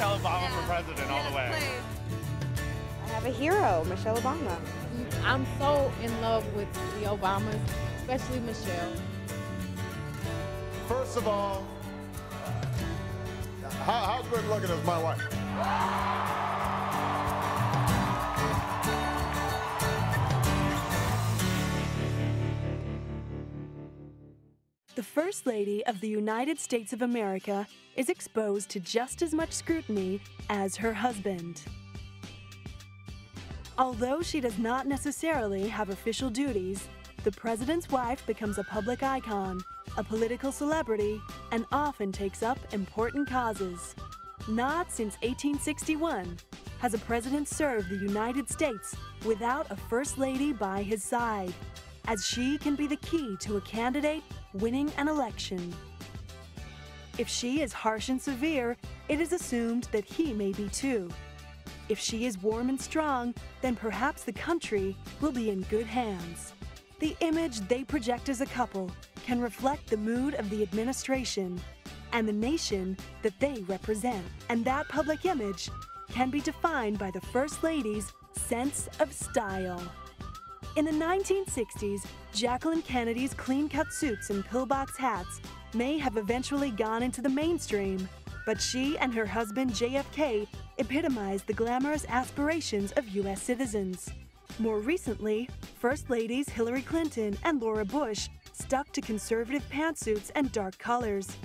Michelle Obama for president all the way. Please. I have a hero, Michelle Obama. I'm so in love with the Obamas, especially Michelle. First of all, how good looking is my wife? The First Lady of the United States of America is exposed to just as much scrutiny as her husband. Although she does not necessarily have official duties, the president's wife becomes a public icon, a political celebrity, and often takes up important causes. Not since 1861 has a president served the United States without a First Lady by his side, as she can be the key to a candidate winning an election. If she is harsh and severe, it is assumed that he may be too. If she is warm and strong, then perhaps the country will be in good hands. The image they project as a couple can reflect the mood of the administration and the nation that they represent. And that public image can be defined by the First Lady's sense of style. In the 1960s, Jacqueline Kennedy's clean-cut suits and pillbox hats may have eventually gone into the mainstream, but she and her husband JFK epitomized the glamorous aspirations of U.S. citizens. More recently, First Ladies Hillary Clinton and Laura Bush stuck to conservative pantsuits and dark colors.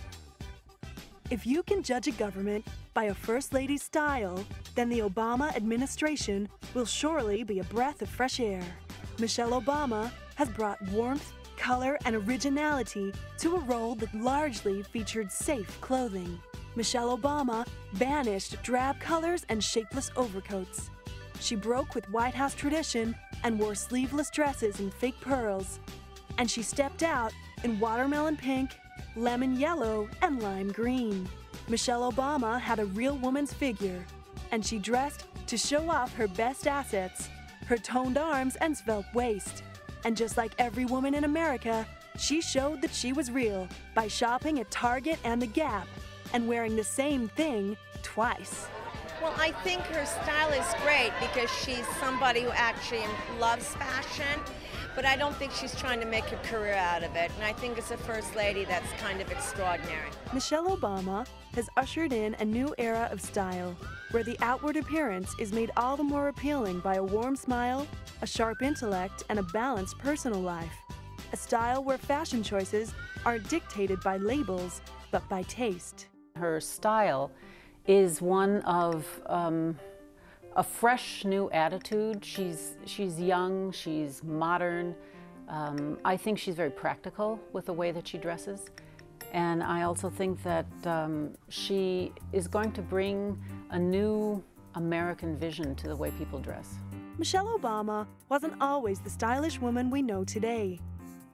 If you can judge a government by a First Lady's style, then the Obama administration will surely be a breath of fresh air. Michelle Obama has brought warmth, color, and originality to a role that largely featured safe clothing. Michelle Obama banished drab colors and shapeless overcoats. She broke with White House tradition and wore sleeveless dresses and fake pearls. And she stepped out in watermelon pink, lemon yellow, and lime green. Michelle Obama had a real woman's figure, and she dressed to show off her best assets, her toned arms and svelte waist. And just like every woman in America, she showed that she was real by shopping at Target and the Gap and wearing the same thing twice. Well, I think her style is great because she's somebody who actually loves fashion, but I don't think she's trying to make a career out of it. And I think as a First Lady, that's kind of extraordinary. Michelle Obama has ushered in a new era of style, where the outward appearance is made all the more appealing by a warm smile, a sharp intellect, and a balanced personal life. A style where fashion choices aren't dictated by labels, but by taste. Her style is one of a fresh new attitude. She's young, she's modern. I think she's very practical with the way that she dresses. And I also think that she is going to bring a new American vision to the way people dress. Michelle Obama wasn't always the stylish woman we know today.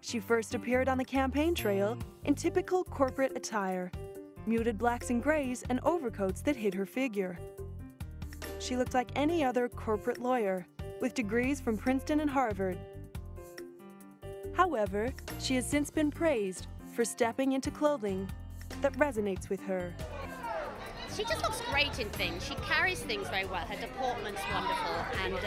She first appeared on the campaign trail in typical corporate attire, muted blacks and grays and overcoats that hid her figure. She looked like any other corporate lawyer, with degrees from Princeton and Harvard. However, she has since been praised for stepping into clothing that resonates with her. She just looks great in things. She carries things very well. Her deportment's wonderful, and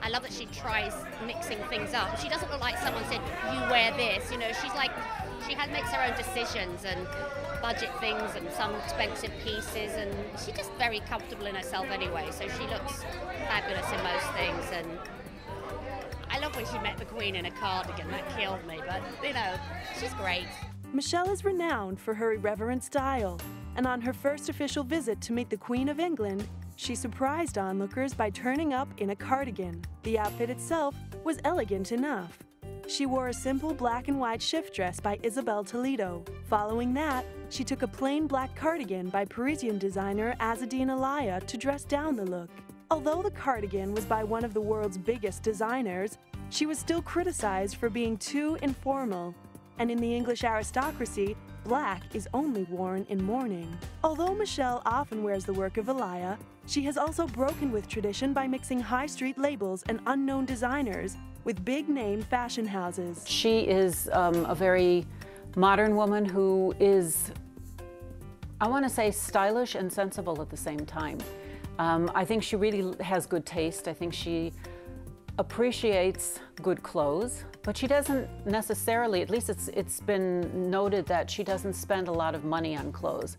I love that she tries mixing things up. She doesn't look like someone said, "You wear this." You know, she's like, makes her own decisions and budget things and some expensive pieces, and she's just very comfortable in herself anyway. So she looks fabulous in most things, and I love when she met the Queen in a cardigan. That killed me, but you know, she's great. Michelle is renowned for her irreverent style, and on her first official visit to meet the Queen of England, she surprised onlookers by turning up in a cardigan. The outfit itself was elegant enough. She wore a simple black and white shift dress by Isabel Toledo. Following that, she took a plain black cardigan by Parisian designer Azzedine Alaïa to dress down the look. Although the cardigan was by one of the world's biggest designers, she was still criticized for being too informal. And in the English aristocracy, black is only worn in mourning. Although Michelle often wears the work of Alaïa, she has also broken with tradition by mixing high street labels and unknown designers with big-name fashion houses. She is a very modern woman who is I want to say stylish and sensible at the same time. I think she really has good taste. I think she appreciates good clothes, but she doesn't necessarily, at least it's been noted that she doesn't spend a lot of money on clothes.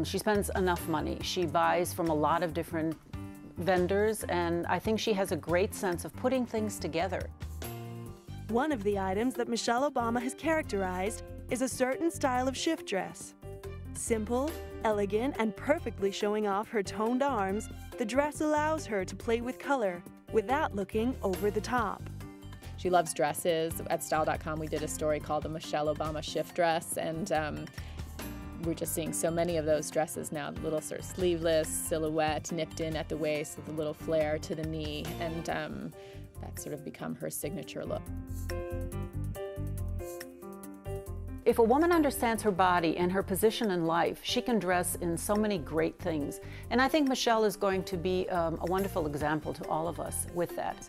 She spends enough money. She buys from a lot of different vendors, and I think she has a great sense of putting things together. One of the items that Michelle Obama has characterized is a certain style of shift dress. Simple, elegant, and perfectly showing off her toned arms, the dress allows her to play with color without looking over the top. She loves dresses. At Style.com we did a story called the Michelle Obama shift dress, and we're just seeing so many of those dresses now. The little sort of sleeveless silhouette, nipped in at the waist with a little flare to the knee, and that's sort of become her signature look. If a woman understands her body and her position in life, she can dress in so many great things. And I think Michelle is going to be a wonderful example to all of us with that.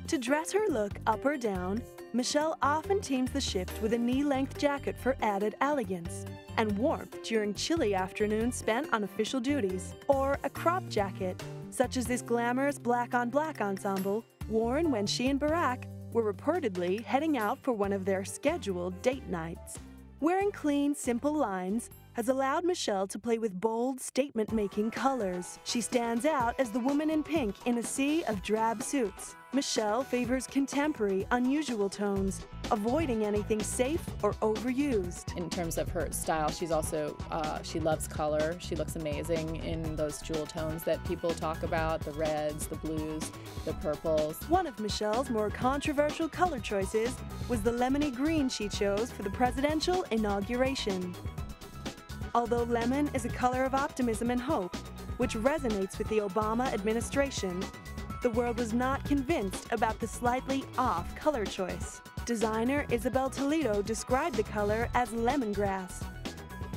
To dress her look up or down, Michelle often teams the shift with a knee-length jacket for added elegance and warmth during chilly afternoons spent on official duties, or a crop jacket, such as this glamorous black-on-black ensemble worn when she and Barack were reportedly heading out for one of their scheduled date nights. Wearing clean, simple lines has allowed Michelle to play with bold, statement-making colors. She stands out as the woman in pink in a sea of drab suits. Michelle favors contemporary, unusual tones, avoiding anything safe or overused. In terms of her style, she's also, she loves color. She looks amazing in those jewel tones that people talk about, the reds, the blues, the purples. One of Michelle's more controversial color choices was the lemony green she chose for the presidential inauguration. Although lemon is a color of optimism and hope, which resonates with the Obama administration, the world was not convinced about the slightly off color choice. Designer Isabel Toledo described the color as lemongrass,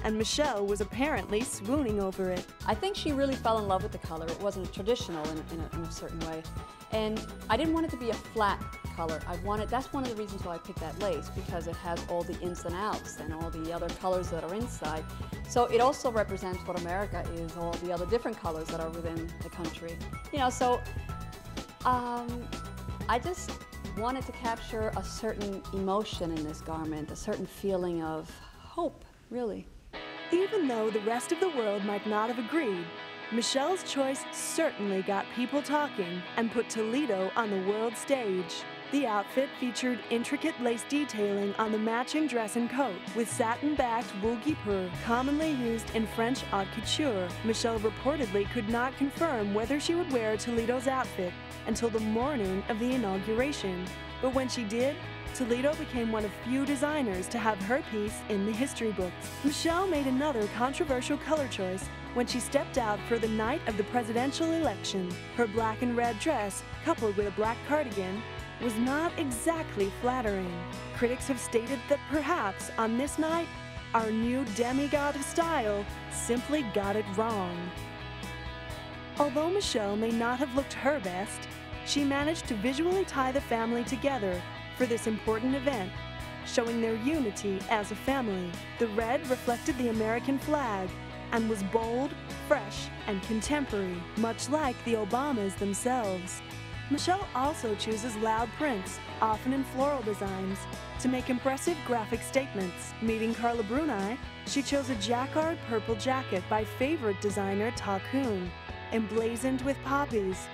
and Michelle was apparently swooning over it. I think she really fell in love with the color. It wasn't traditional in a certain way. And I didn't want it to be a flat color. That's one of the reasons why I picked that lace, because it has all the ins and outs and all the other colors that are inside. So it also represents what America is, all the other different colors that are within the country. You know, so I just wanted to capture a certain emotion in this garment, a certain feeling of hope, really. Even though the rest of the world might not have agreed, Michelle's choice certainly got people talking and put Toledo on the world stage. The outfit featured intricate lace detailing on the matching dress and coat, with satin-backed wool guipure, commonly used in French haute couture. Michelle reportedly could not confirm whether she would wear Toledo's outfit until the morning of the inauguration. But when she did, Toledo became one of few designers to have her piece in the history books. Michelle made another controversial color choice when she stepped out for the night of the presidential election. Her black and red dress, coupled with a black cardigan, was not exactly flattering. Critics have stated that perhaps on this night, our new demigod of style simply got it wrong. Although Michelle may not have looked her best, she managed to visually tie the family together for this important event, showing their unity as a family. The red reflected the American flag and was bold, fresh, and contemporary, much like the Obamas themselves. Michelle also chooses loud prints, often in floral designs, to make impressive graphic statements. Meeting Carla Bruni, she chose a jacquard purple jacket by favorite designer Ta Kun, emblazoned with poppies,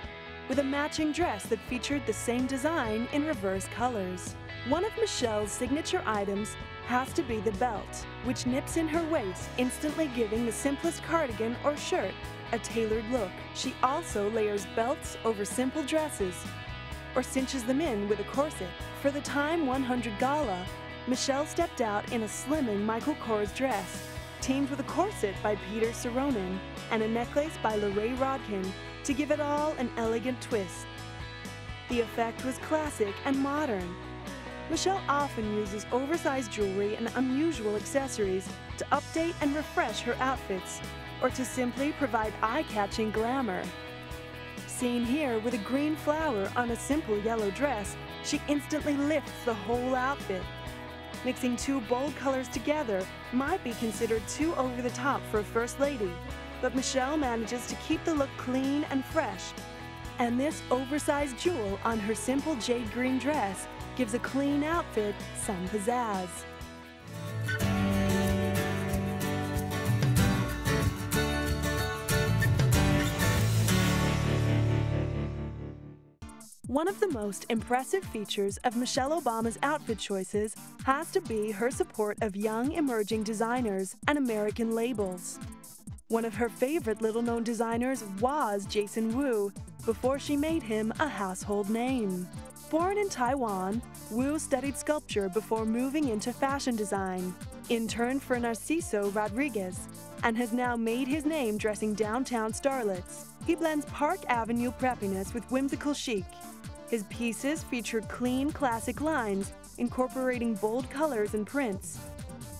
with a matching dress that featured the same design in reverse colors. One of Michelle's signature items has to be the belt, which nips in her waist, instantly giving the simplest cardigan or shirt a tailored look. She also layers belts over simple dresses or cinches them in with a corset. For the Time 100 Gala, Michelle stepped out in a slimming Michael Kors dress, teamed with a corset by Peter Saronin and a necklace by Lorraine Rodkin to give it all an elegant twist. The effect was classic and modern. Michelle often uses oversized jewelry and unusual accessories to update and refresh her outfits, or to simply provide eye-catching glamour. Seen here with a green flower on a simple yellow dress, she instantly lifts the whole outfit. Mixing two bold colors together might be considered too over the top for a first lady, but Michelle manages to keep the look clean and fresh. And this oversized jewel on her simple jade green dress gives a clean outfit some pizzazz. One of the most impressive features of Michelle Obama's outfit choices has to be her support of young emerging designers and American labels. One of her favorite little-known designers was Jason Wu before she made him a household name. Born in Taiwan, Wu studied sculpture before moving into fashion design, interned for Narciso Rodriguez, and has now made his name dressing downtown starlets. He blends Park Avenue preppiness with whimsical chic. His pieces feature clean, classic lines, incorporating bold colors and prints.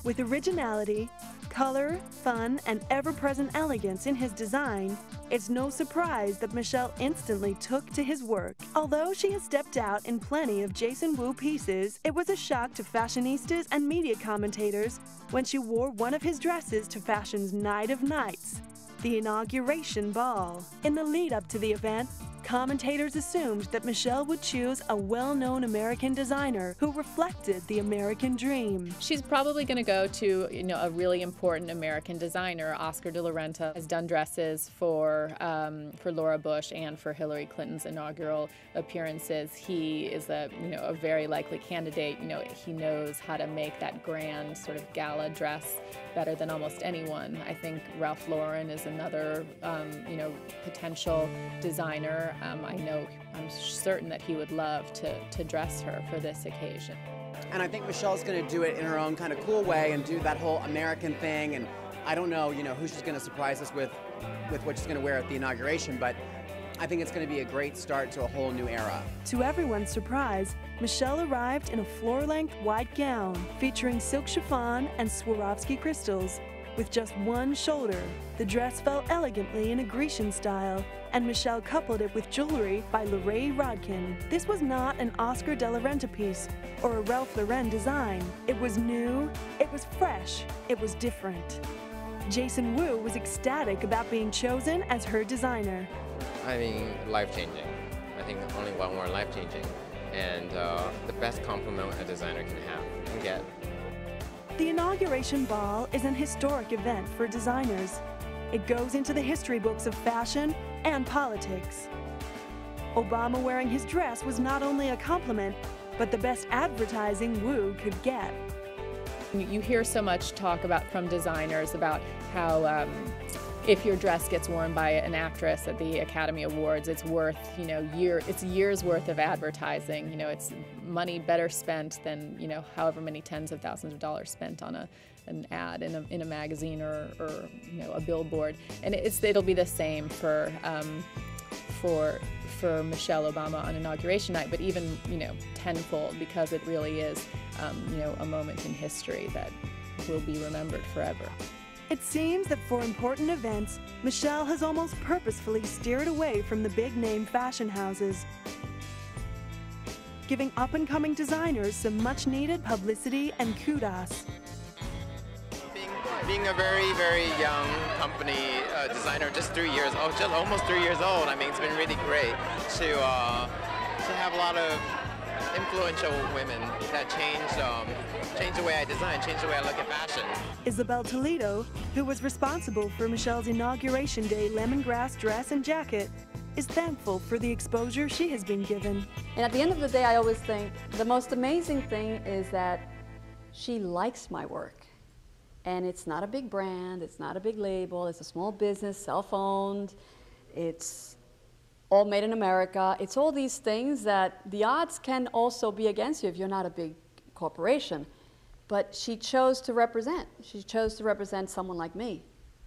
With originality, color, fun, and ever-present elegance in his design, it's no surprise that Michelle instantly took to his work. Although she has stepped out in plenty of Jason Wu pieces, it was a shock to fashionistas and media commentators when she wore one of his dresses to fashion's Night of Nights, the inauguration ball. In the lead-up to the event, commentators assumed that Michelle would choose a well-known American designer who reflected the American dream. She's probably going to go to, a really important American designer. Oscar de la Renta has done dresses for Laura Bush and for Hillary Clinton's inaugural appearances. He is a very likely candidate. He knows how to make that grand sort of gala dress better than almost anyone. I think Ralph Lauren is another, potential designer. I'm certain that he would love to dress her for this occasion. And I think Michelle's going to do it in her own kind of cool way and do that whole American thing. And I don't know, who she's going to surprise us with what she's going to wear at the inauguration, but I think it's going to be a great start to a whole new era. To everyone's surprise, Michelle arrived in a floor-length white gown featuring silk chiffon and Swarovski crystals. With just one shoulder, the dress fell elegantly in a Grecian style, and Michelle coupled it with jewelry by Lorraine Rodkin. This was not an Oscar de la Renta piece or a Ralph Lauren design. It was new, it was fresh, it was different. Jason Wu was ecstatic about being chosen as her designer. I mean, life-changing. I think only one word, life-changing. And the best compliment a designer can get. The inauguration ball is an historic event for designers. It goes into the history books of fashion and politics. Obama wearing his dress was not only a compliment, but the best advertising Wu could get. You hear so much talk from designers about how if your dress gets worn by an actress at the Academy Awards, it's worth, it's years worth of advertising. It's money better spent than, however many tens of thousands of dollars spent on an ad in a magazine or a billboard. And it'll be the same for Michelle Obama on inauguration night, but even, tenfold, because it really is, a moment in history that will be remembered forever. It seems that for important events, Michelle has almost purposefully steered away from the big-name fashion houses, giving up-and-coming designers some much-needed publicity and kudos. Being a very, very young company designer, just 3 years old, just almost 3 years old, I mean, it's been really great to have a lot of influential women that change the way I design, change the way I look at fashion. Isabel Toledo, who was responsible for Michelle's inauguration day lemongrass dress and jacket, is thankful for the exposure she has been given. And at the end of the day, I always think the most amazing thing is that she likes my work. And it's not a big brand, it's not a big label, it's a small business, self-owned, it's all made in America. It's all these things that the odds can also be against you if you're not a big corporation. But she chose to represent. She chose to represent someone like me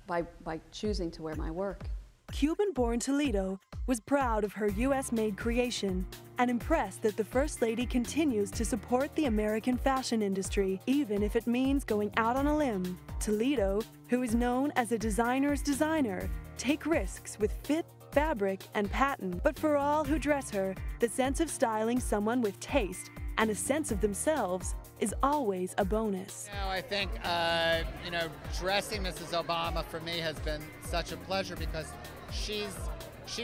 by choosing to wear my work. Cuban-born Toledo was proud of her U.S.-made creation and impressed that the First Lady continues to support the American fashion industry, even if it means going out on a limb. Toledo, who is known as a designer's designer, takes risks with fit, fabric, and pattern. But for all who dress her, the sense of styling someone with taste and a sense of themselves is always a bonus. I think, dressing Mrs. Obama for me has been such a pleasure because she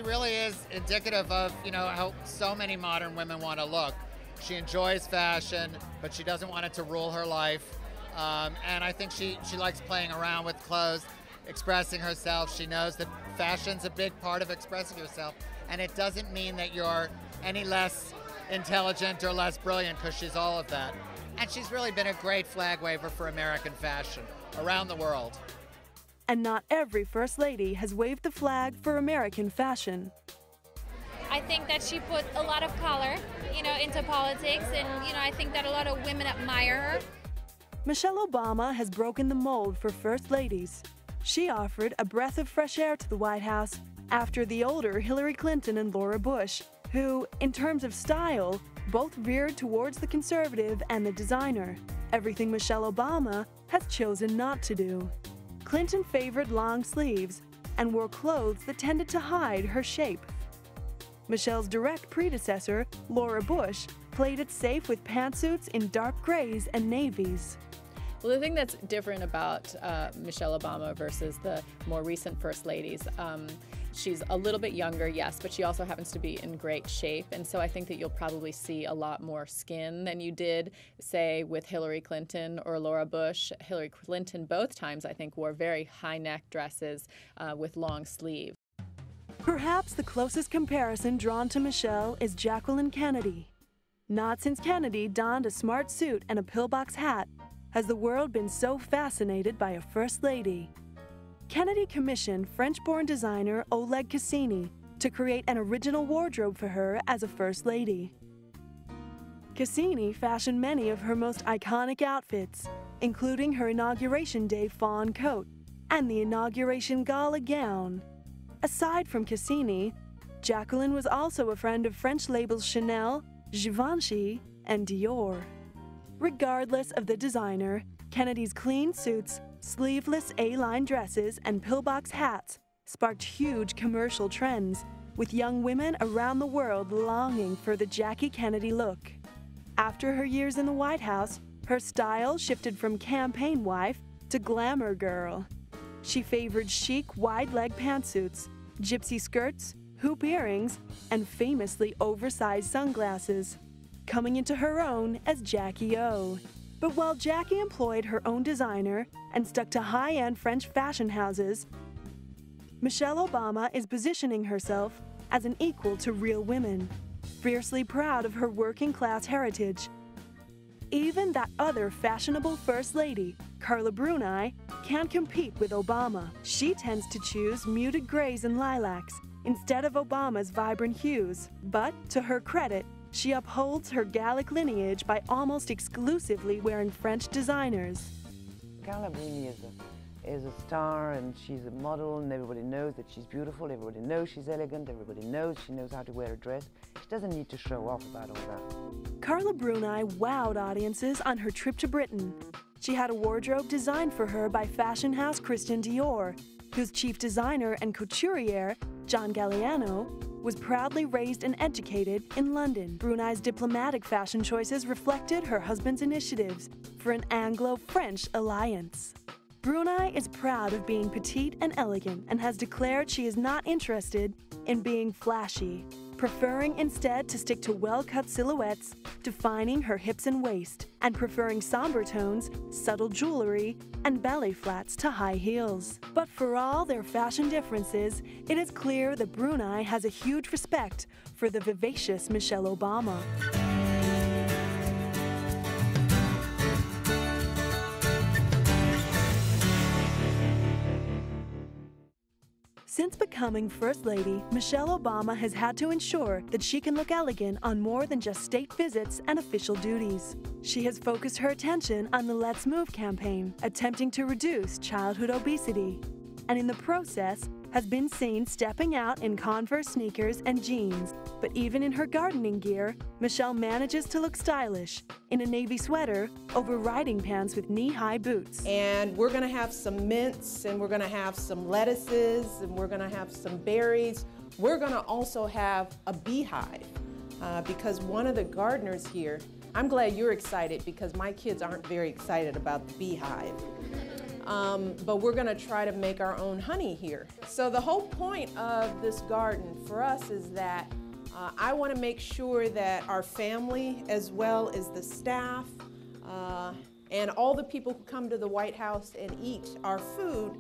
really is indicative of, how so many modern women want to look. She enjoys fashion, but she doesn't want it to rule her life. And I think she likes playing around with clothes, expressing herself. She knows that fashion's a big part of expressing yourself, and it doesn't mean that you're any less intelligent or less brilliant, because she's all of that. And she's really been a great flag waver for American fashion around the world. And not every First Lady has waved the flag for American fashion. I think that she put a lot of color, into politics, and, I think that a lot of women admire her. Michelle Obama has broken the mold for First Ladies. She offered a breath of fresh air to the White House after the older Hillary Clinton and Laura Bush, who, in terms of style, both veered towards the conservative and the designer, everything Michelle Obama has chosen not to do. Clinton favored long sleeves and wore clothes that tended to hide her shape. Michelle's direct predecessor, Laura Bush, played it safe with pantsuits in dark grays and navies. Well, the thing that's different about Michelle Obama versus the more recent First Ladies, she's a little bit younger, yes, but she also happens to be in great shape. And so I think that you'll probably see a lot more skin than you did, say, with Hillary Clinton or Laura Bush. Hillary Clinton, both times, I think, wore very high-neck dresses with long sleeves. Perhaps the closest comparison drawn to Michelle is Jacqueline Kennedy. Not since Kennedy donned a smart suit and a pillbox hat has the world been so fascinated by a First Lady. Kennedy commissioned French-born designer Oleg Cassini to create an original wardrobe for her as a First Lady. Cassini fashioned many of her most iconic outfits, including her Inauguration Day fawn coat and the Inauguration Gala gown. Aside from Cassini, Jacqueline was also a friend of French labels Chanel, Givenchy, and Dior. Regardless of the designer, Kennedy's clean suits, sleeveless A-line dresses, and pillbox hats sparked huge commercial trends, with young women around the world longing for the Jackie Kennedy look. After her years in the White House, her style shifted from campaign wife to glamour girl. She favored chic, wide-leg pantsuits, gypsy skirts, hoop earrings, and famously oversized sunglasses, coming into her own as Jackie O. But while Jackie employed her own designer and stuck to high-end French fashion houses, Michelle Obama is positioning herself as an equal to real women, fiercely proud of her working-class heritage. Even that other fashionable First Lady, Carla Bruni, can't compete with Obama. She tends to choose muted grays and lilacs instead of Obama's vibrant hues. But, to her credit, she upholds her Gallic lineage by almost exclusively wearing French designers. Carla Bruni is a star, and she's a model, and everybody knows that she's beautiful, everybody knows she's elegant, everybody knows she knows how to wear a dress. She doesn't need to show off about all that. Carla Bruni wowed audiences on her trip to Britain. She had a wardrobe designed for her by fashion house Christian Dior, whose chief designer and couturier, John Galliano, was proudly raised and educated in London. Bruni's diplomatic fashion choices reflected her husband's initiatives for an Anglo-French alliance. Bruni is proud of being petite and elegant and has declared she is not interested in being flashy, preferring instead to stick to well-cut silhouettes, defining her hips and waist, and preferring somber tones, subtle jewelry, and belly flats to high heels. But for all their fashion differences, it is clear that Bruni has a huge respect for the vivacious Michelle Obama. Since becoming First Lady, Michelle Obama has had to ensure that she can look elegant on more than just state visits and official duties. She has focused her attention on the Let's Move campaign, attempting to reduce childhood obesity, and in the process, has been seen stepping out in Converse sneakers and jeans. But even in her gardening gear, Michelle manages to look stylish in a navy sweater over riding pants with knee-high boots. And we're gonna have some mints, and we're gonna have some lettuces, and we're gonna have some berries. We're gonna also have a beehive because one of the gardeners here I'm glad you're excited because my kids aren't very excited about the beehive. But we're going to try to make our own honey here. So the whole point of this garden for us is that I want to make sure that our family, as well as the staff, and all the people who come to the White House and eat our food,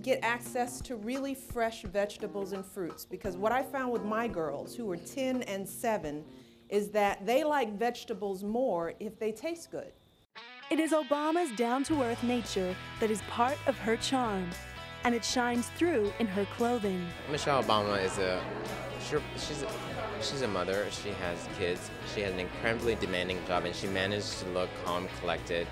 get access to really fresh vegetables and fruits. Because what I found with my girls, who are 10 and 7, is that they like vegetables more if they taste good. It is Obama's down-to-earth nature that is part of her charm, and it shines through in her clothing. Michelle Obama is she's a mother, she has kids, she has an incredibly demanding job, and she managed to look calm, collected,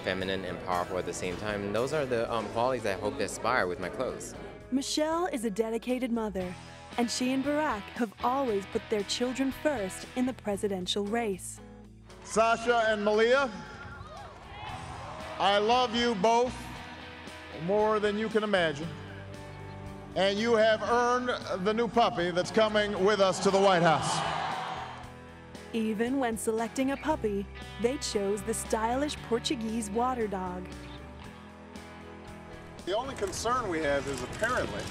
feminine, and powerful at the same time. And those are the qualities I hope to aspire with my clothes. Michelle is a dedicated mother, and she and Barack have always put their children first in the presidential race. Sasha and Malia, I love you both more than you can imagine. And you have earned the new puppy that's coming with us to the White House. Even when selecting a puppy, they chose the stylish Portuguese water dog. The only concern we have is apparently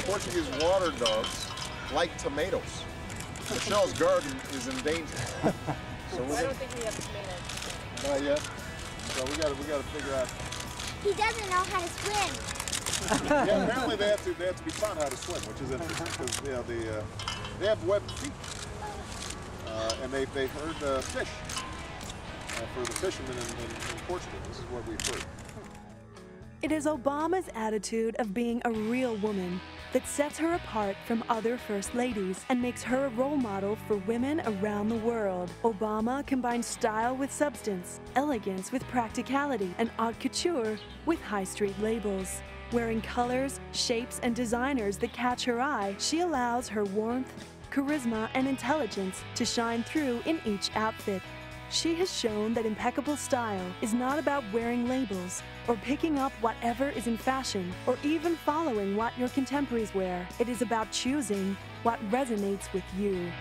Portuguese water dogs like tomatoes. Michelle's garden is in danger. So I don't think we have tomatoes. Not yet. So we gotta figure out. He doesn't know how to swim. Yeah, apparently they have to be taught how to swim, which is interesting because they have webbed feet, and they've heard fish for the fishermen in Portugal. This is what we've heard. It is Obama's attitude of being a real woman that sets her apart from other first ladies and makes her a role model for women around the world. Obama combines style with substance, elegance with practicality, and haute couture with high street labels. Wearing colors, shapes, and designers that catch her eye, she allows her warmth, charisma, and intelligence to shine through in each outfit. She has shown that impeccable style is not about wearing labels or picking up whatever is in fashion or even following what your contemporaries wear. It is about choosing what resonates with you.